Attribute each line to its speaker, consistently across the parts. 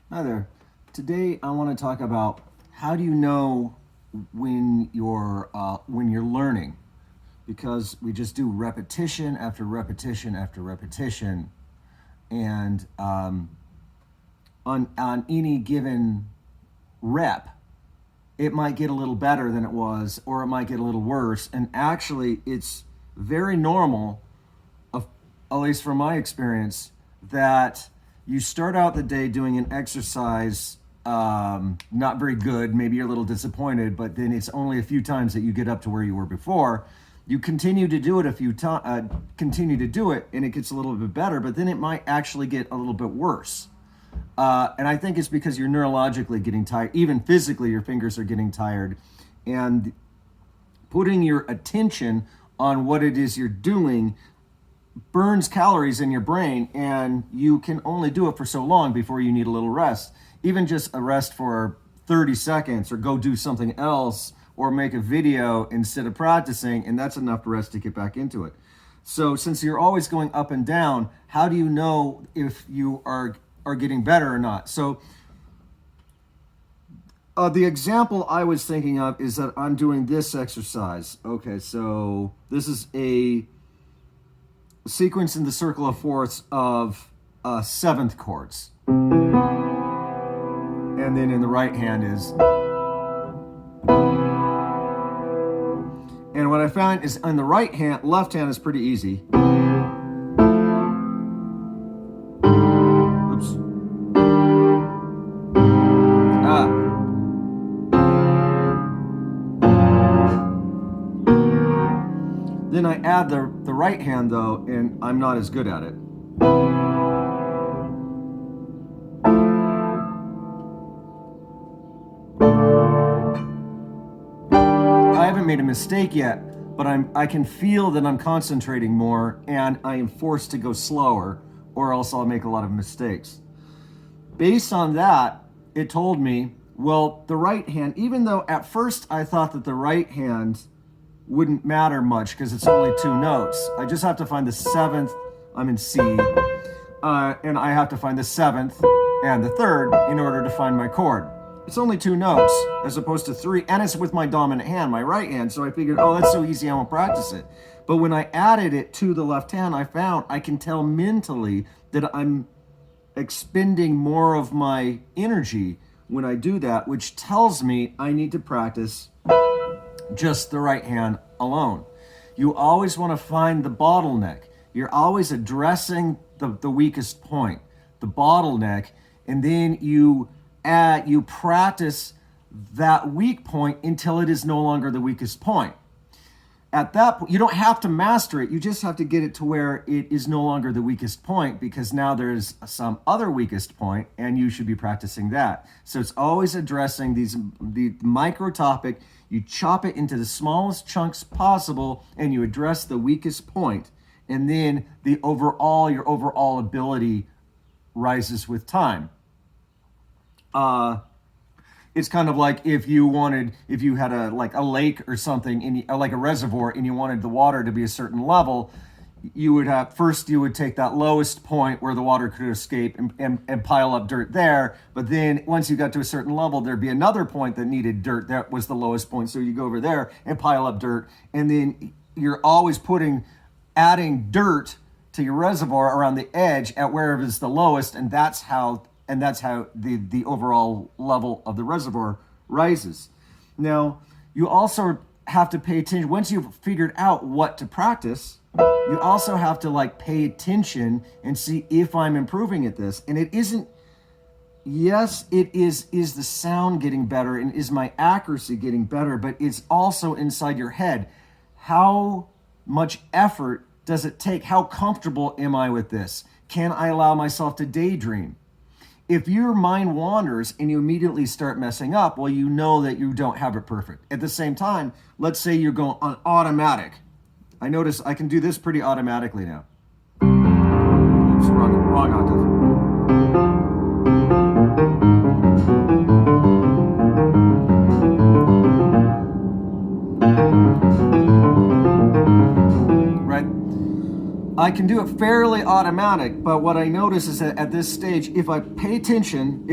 Speaker 1: Hi there. Today I want to talk about how do you know when you're learning, because we just do repetition after repetition after repetition, and on any given rep, it might get a little better than it was, or it might get a little worse. And actually, it's very normal, at least from my experience, that you start out the day doing an exercise not very good, maybe you're a little disappointed, but then it's only a few times that you get up to where you were before. You continue to do it a few times, continue to do it, and it gets a little bit better, but then it might actually get a little bit worse. And I think it's because you're neurologically getting tired, even physically, your fingers are getting tired, and putting your attention on what it is you're doing burns calories in your brain, and you can only do it for so long before you need a little rest. Even just a rest for 30 seconds, or go do something else, or make a video instead of practicing, and that's enough rest to get back into it. So since you're always going up and down, how do you know if you are getting better or not? So the example I was thinking of is that I'm doing this exercise. Okay, so this is a sequence in the circle of fourths of seventh chords. And then in the right hand is. And what I found is on the left hand is pretty easy. Oops. Then I add the right hand though, and I'm not as good at it. I haven't made a mistake yet, but I can feel that I'm concentrating more, and I am forced to go slower, or else I'll make a lot of mistakes. Based on that, it told me, well, the right hand, even though at first I thought that the right hand wouldn't matter much because it's only two notes. I just have to find the seventh. I'm in C, and I have to find the seventh and the third in order to find my chord. It's only two notes as opposed to three, and it's with my dominant hand, my right hand. So I figured, oh, that's so easy, I won't practice it. But when I added it to the left hand, I found I can tell mentally that I'm expending more of my energy when I do that, which tells me I need to practice just the right hand alone. You always want to find the bottleneck. You're always addressing the weakest point, the bottleneck, and then you practice that weak point until it is no longer the weakest point. At that point, you don't have to master it. You just have to get it to where it is no longer the weakest point, because now there's some other weakest point, and you should be practicing that. So it's always addressing the micro topic. You chop it into the smallest chunks possible, and you address the weakest point, and then your overall ability rises with time. It's kind of like if you had a lake or something, like a reservoir, and you wanted the water to be a certain level, you would take that lowest point where the water could escape and pile up dirt there. But then once you got to a certain level, there'd be another point that needed dirt. That was the lowest point. So you go over there and pile up dirt. And then you're always adding dirt to your reservoir around the edge at wherever it's the lowest. And that's how the overall level of the reservoir rises. Now, you also have to pay attention. Once you've figured out what to practice, you also have to pay attention and see if I'm improving at this. And it isn't, yes, it is the sound getting better and is my accuracy getting better, but it's also inside your head. How much effort does it take? How comfortable am I with this? Can I allow myself to daydream? If your mind wanders and you immediately start messing up, well, you know that you don't have it perfect. At the same time, let's say you're going on automatic. I notice I can do this pretty automatically now. Oops, wrong octave. Right? I can do it fairly automatic, but what I notice is that at this stage, if I pay attention,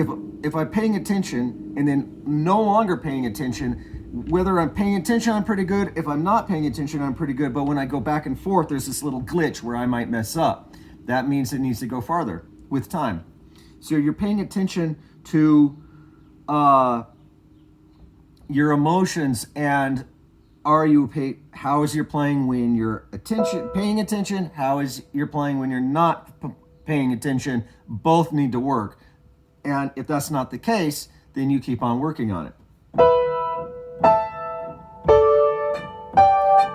Speaker 1: if I'm paying attention and then no longer paying attention, whether I'm paying attention, I'm pretty good. If I'm not paying attention, I'm pretty good. But when I go back and forth, there's this little glitch where I might mess up. That means it needs to go farther with time. So you're paying attention to your emotions, and how is your playing when you're paying attention? How is your playing when you're not paying attention? Both need to work. And if that's not the case, then you keep on working on it.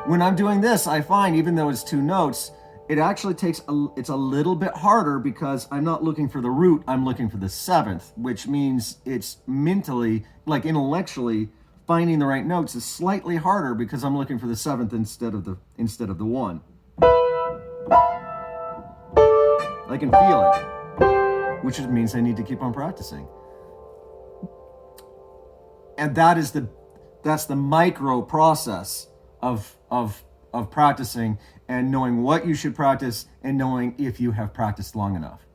Speaker 1: When I'm doing this, I find, even though it's 2 notes, it actually it's a little bit harder because I'm not looking for the root, I'm looking for the 7th, which means it's mentally, like intellectually, finding the right notes is slightly harder because I'm looking for the 7th instead of the 1. I can feel it, which means I need to keep on practicing. And that's the micro process of practicing and knowing what you should practice and knowing if you have practiced long enough.